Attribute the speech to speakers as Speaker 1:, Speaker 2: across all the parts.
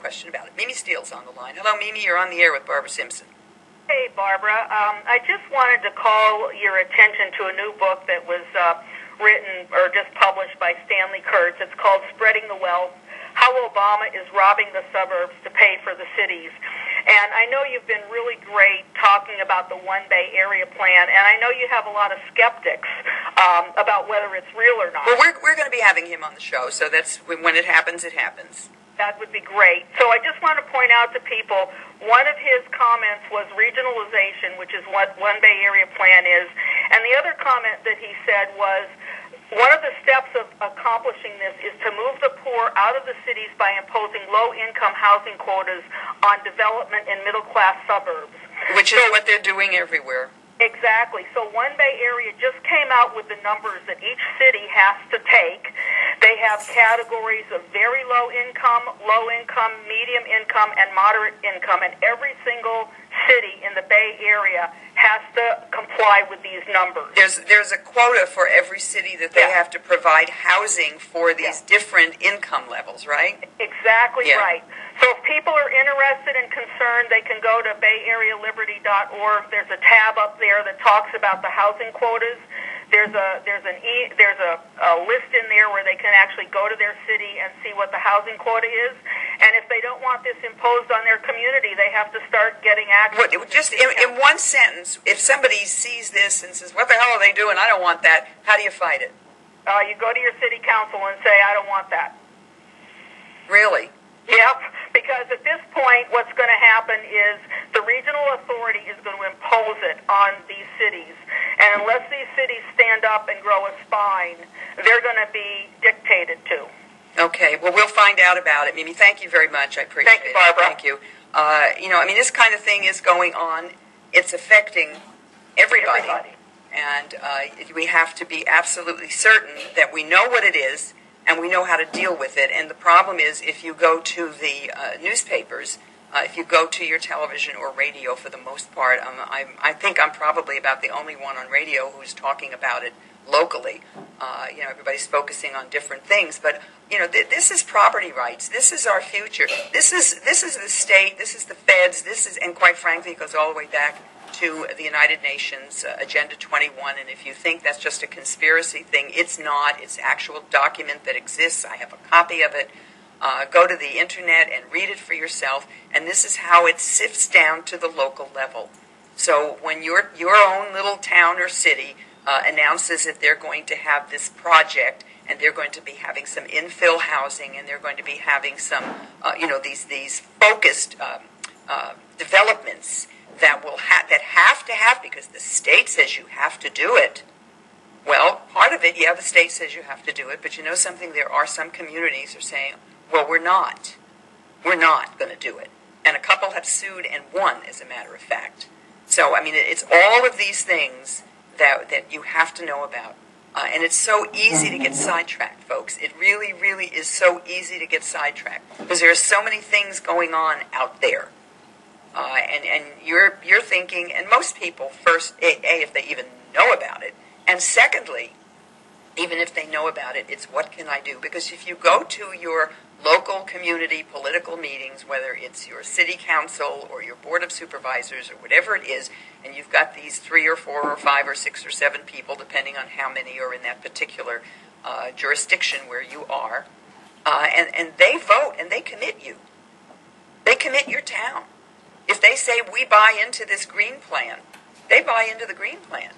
Speaker 1: question about it. Mimi Steele's on the line. Hello, Mimi. You're on the air with Barbara Simpson.
Speaker 2: Hey, Barbara. I just wanted to call your attention to a new book that was written or just published by Stanley Kurtz. It's called Spreading the Wealth, How Obama is Robbing the Suburbs to Pay for the Cities. And I know you've been really great talking about the One Bay Area plan, and I know you have a lot of skeptics about whether it's real or not.
Speaker 1: Well, we're going to be having him on the show, so that's when it happens, it happens.
Speaker 2: That would be great. So I just want to point out to people, one of his comments was regionalization, which is what One Bay Area Plan is. And the other comment that he said was, one of the steps of accomplishing this is to move the poor out of the cities by imposing low-income housing quotas on development in middle-class suburbs.
Speaker 1: Which is what they're doing everywhere.
Speaker 2: Exactly. So One Bay Area just came out with the numbers that each city has to take. They have categories of very low income, medium income, and moderate income, and every single city in the Bay Area has to comply with these numbers.
Speaker 1: There's a quota for every city that they have to provide housing for these different income levels, right?
Speaker 2: Exactly right. So if people are interested and concerned, they can go to bayarealiberty.org. There's a tab up there that talks about the housing quotas. There's a list in there where they can actually go to their city and see what the housing quota is. And if they don't want this imposed on their community, they have to start getting access.
Speaker 1: Just in one sentence, if somebody sees this and says, "What the hell are they doing? I don't want that," how do you fight it?
Speaker 2: You go to your city council and say, "I don't want that."
Speaker 1: Really?
Speaker 2: Yep, because at this point what's going to happen is the regional authority is going to impose it on these cities. And unless these cities stand up and grow a spine, they're going to be dictated to.
Speaker 1: Okay, well, we'll find out about it. Mimi, thank you very much. I appreciate it.
Speaker 2: Thank you, Barbara.
Speaker 1: Thank you. This kind of thing is going on. It's affecting everybody. And we have to be absolutely certain that we know what it is and we know how to deal with it. And the problem is, if you go to the newspapers, if you go to your television or radio for the most part, I think I'm probably about the only one on radio who's talking about it locally. Everybody's focusing on different things, but this is property rights. This is our future. This is the state. This is the feds. And quite frankly, it goes all the way back to the United Nations Agenda 21. And if you think that's just a conspiracy thing, it's not. It's an actual document that exists. I have a copy of it. Go to the internet and read it for yourself. And this is how it sifts down to the local level. So when your own little town or city announces that they're going to have this project, and they're going to be having some infill housing, and they're going to be having some, these focused developments that have to have, because the state says you have to do it. Well, part of it, the state says you have to do it, but you know something? There are some communities that are saying, well, we're not going to do it. And a couple have sued and won, as a matter of fact. So, it's all of these things that you have to know about. And it's so easy to get sidetracked, folks. It really, really is so easy to get sidetracked, because there are so many things going on out there. And you're thinking, and most people, first, if they even know about it, and secondly, even if they know about it, it's what can I do? Because if you go to your local community political meetings, whether it's your city council or your board of supervisors or whatever it is, and you've got these 3 or 4 or 5 or 6 or 7 people, depending on how many are in that particular jurisdiction where you are, and they vote and they commit you. They commit your town. If they say, we buy into this green plan, they buy into the green plan.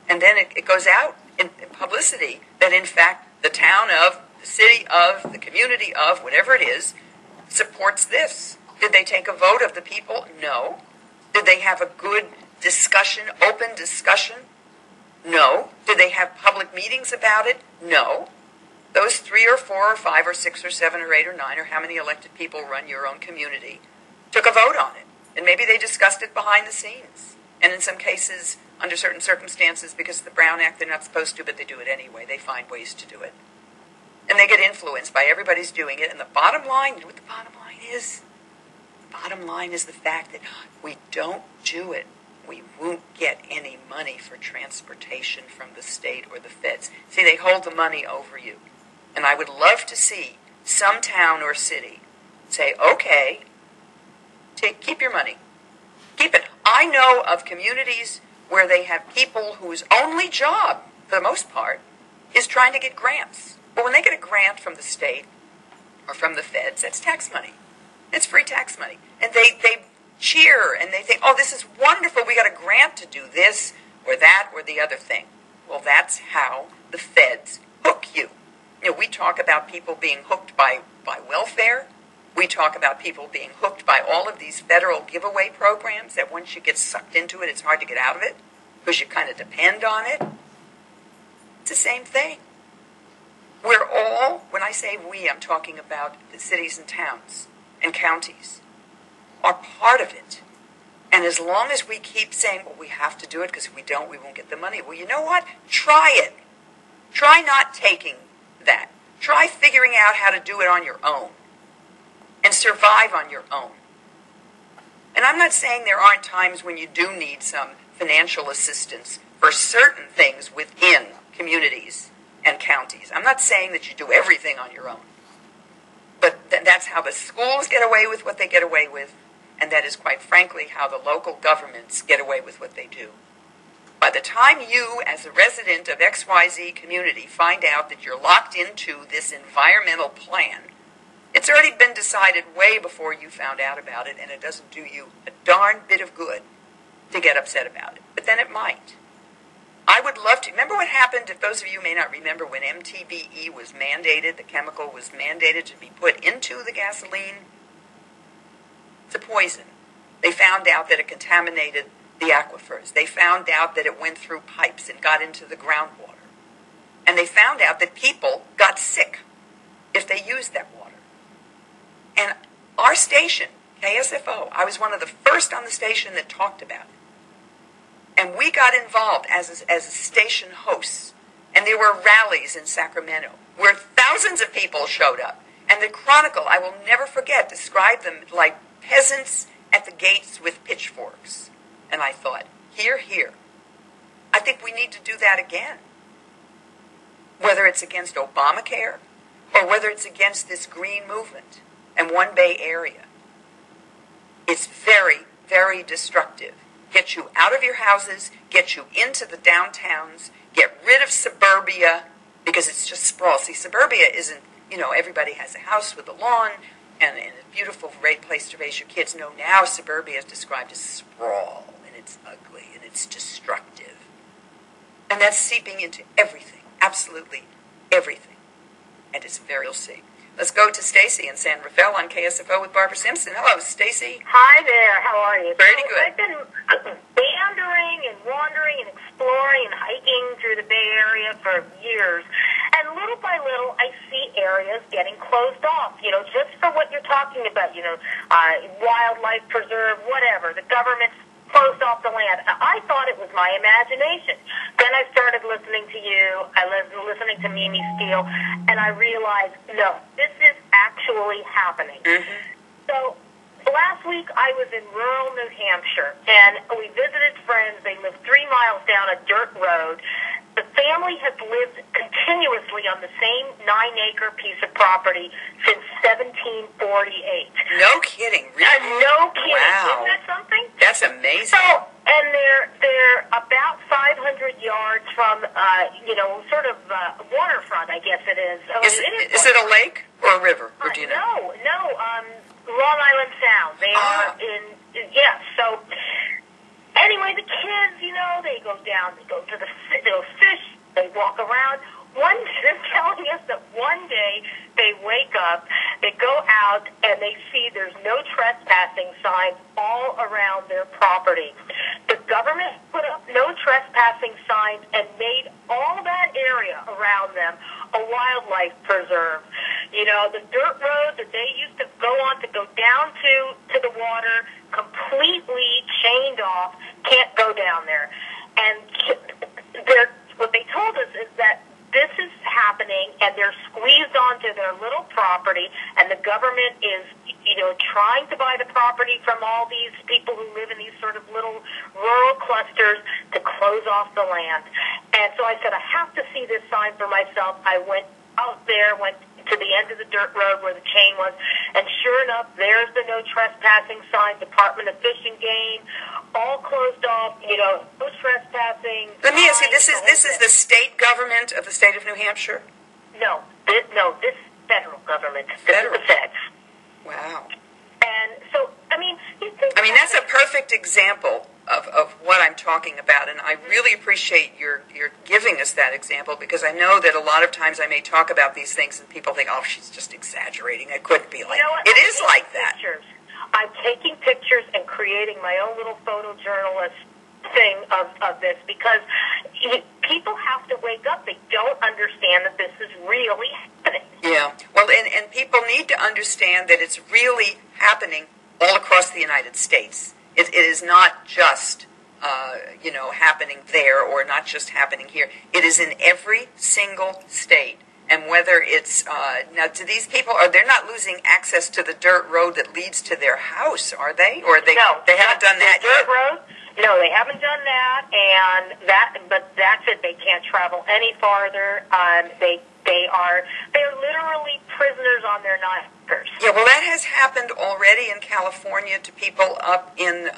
Speaker 1: And then it goes out in publicity that, in fact, the town of, the city of, the community of, whatever it is, supports this. Did they take a vote of the people? No. Did they have a good discussion, open discussion? No. Did they have public meetings about it? No. Those 3 or 4 or 5 or 6 or 7 or 8 or 9 or how many elected people run your own community took a vote on it. And maybe they discussed it behind the scenes. And in some cases, under certain circumstances, because of the Brown Act, they're not supposed to, but they do it anyway. They find ways to do it. And they get influenced by everybody's doing it. And the bottom line, you know what the bottom line is? The bottom line is the fact that we don't do it, we won't get any money for transportation from the state or the feds. See, they hold the money over you. And I would love to see some town or city say, okay, keep your money. Keep it. I know of communities where they have people whose only job, for the most part, is trying to get grants. Well, when they get a grant from the state or from the feds, that's tax money. It's free tax money. And they cheer and they think, oh, this is wonderful. We got a grant to do this or that or the other thing. Well, that's how the feds hook you. You know, we talk about people being hooked by welfare. We talk about people being hooked by all of these federal giveaway programs that once you get sucked into it, it's hard to get out of it because you kind of depend on it. It's the same thing. We're all, when I say we, I'm talking about the cities and towns and counties, are part of it. And as long as we keep saying, well, we have to do it because if we don't, we won't get the money. Well, you know what? Try it. Try not taking that. Try figuring out how to do it on your own and survive on your own. And I'm not saying there aren't times when you do need some financial assistance for certain things within communities and counties. I'm not saying that you do everything on your own. But that's how the schools get away with what they get away with, and that is quite frankly how the local governments get away with what they do. By the time you, as a resident of XYZ community, find out that you're locked into this environmental plan, it's already been decided way before you found out about it, and it doesn't do you a darn bit of good to get upset about it. But then it might. I would love to. Remember what happened, if those of you may not remember, when MTBE was mandated, the chemical was mandated to be put into the gasoline? It's a poison. They found out that it contaminated the aquifers. They found out that it went through pipes and got into the groundwater. And they found out that people got sick if they used that water. And our station, KSFO, I was one of the first on the station that talked about it. And we got involved as a station host. And there were rallies in Sacramento where thousands of people showed up. And the Chronicle, I will never forget, described them like peasants at the gates with pitchforks. And I thought, here. I think we need to do that again. Whether it's against Obamacare or whether it's against this green movement and One Bay Area. It's very, very destructive. Get you out of your houses, get you into the downtowns, get rid of suburbia, because it's just sprawl. See, suburbia isn't, everybody has a house with a lawn and a beautiful, great place to raise your kids. No, now suburbia is described as sprawl, and it's ugly, and it's destructive. And that's seeping into everything, absolutely everything. And it's very, you'll see. Let's go to Stacy in San Rafael on KSFO with Barbara Simpson. Hello, Stacy.
Speaker 3: Hi there. How are you?
Speaker 1: Pretty good.
Speaker 3: I've been meandering and wandering and exploring and hiking through the Bay Area for years. And little by little, I see areas getting closed off, just for what you're talking about, wildlife preserve, whatever. The government's closed off the land. I thought it was my imagination. Then I started listening to you. I was listening to Mimi Steele, and I realized, no, this is actually happening. Mm-hmm. So last week I was in rural New Hampshire, and we visited friends. They live 3 miles down a dirt road. The family has lived continuously on the same 9-acre piece of property since 1748.
Speaker 1: No kidding, really?
Speaker 3: No kidding.
Speaker 1: Wow.
Speaker 3: Isn't that something?
Speaker 1: That's amazing.
Speaker 3: So, and they're about 500 yards from, sort of waterfront, I guess it is.
Speaker 1: Is it a lake or a river, or do you know?
Speaker 3: No, Long Island Sound. They are so... Anyway, the kids, they go down, they go fish, they walk around. They're telling us that one day they wake up, they go out, and they see there's no trespassing signs all around their property. The government put up no trespassing signs and made all that area around them a wildlife preserve. The dirt road that they used to go on to go down to the water, completely chained off, can't go down there. And what they told us is that this is happening, and they're squeezed onto their little property, and the government is, trying to buy the property from all these people who live in these sort of little rural clusters to close off the land. And so I said, I have to see this sign for myself. I went out there, went to the end of the dirt road where the chain was, and sure enough, there's the no trespassing sign, Department of Fish and Game, all closed off, no trespassing.
Speaker 1: Let me ask you, this is the state government of the state of New Hampshire?
Speaker 3: No, this federal government.
Speaker 1: Federal.
Speaker 3: This is the feds.
Speaker 1: Wow.
Speaker 3: And so, you think...
Speaker 1: that's a perfect example of what I'm talking about, and I really appreciate your giving us that example, because I know that a lot of times I may talk about these things and people think, oh, she's just exaggerating. It couldn't be like that. It is like that.
Speaker 3: I'm taking pictures and creating my own little photojournalist thing of this, because people have to wake up. They don't understand that this is really happening.
Speaker 1: Yeah. Well, and people need to understand that it's really happening all across the United States. It is not just, happening there, or not just happening here. It is in every single state. And whether it's, now, to these people, they're not losing access to the dirt road that leads to their house, are they? Or they haven't done that yet?
Speaker 3: Dirt road? No, they haven't done that, but that's it. They can't travel any farther. They're literally prisoners on their knives.
Speaker 1: Yeah, well, that has happened already in California to people up in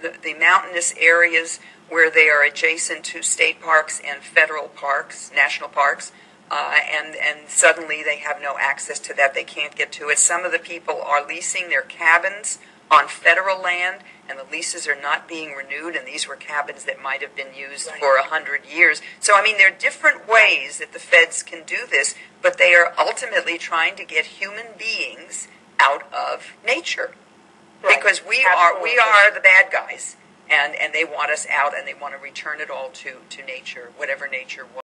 Speaker 1: the mountainous areas where they are adjacent to state parks and federal parks, national parks, and suddenly they have no access to that. They can't get to it. Some of the people are leasing their cabins on federal land, and the leases are not being renewed, and these were cabins that might have been used for 100 years. So, there are different ways that the feds can do this, but they are ultimately trying to get human beings out of nature. Right. Because we are the bad guys, and they want us out, and they want to return it all to nature, whatever nature was.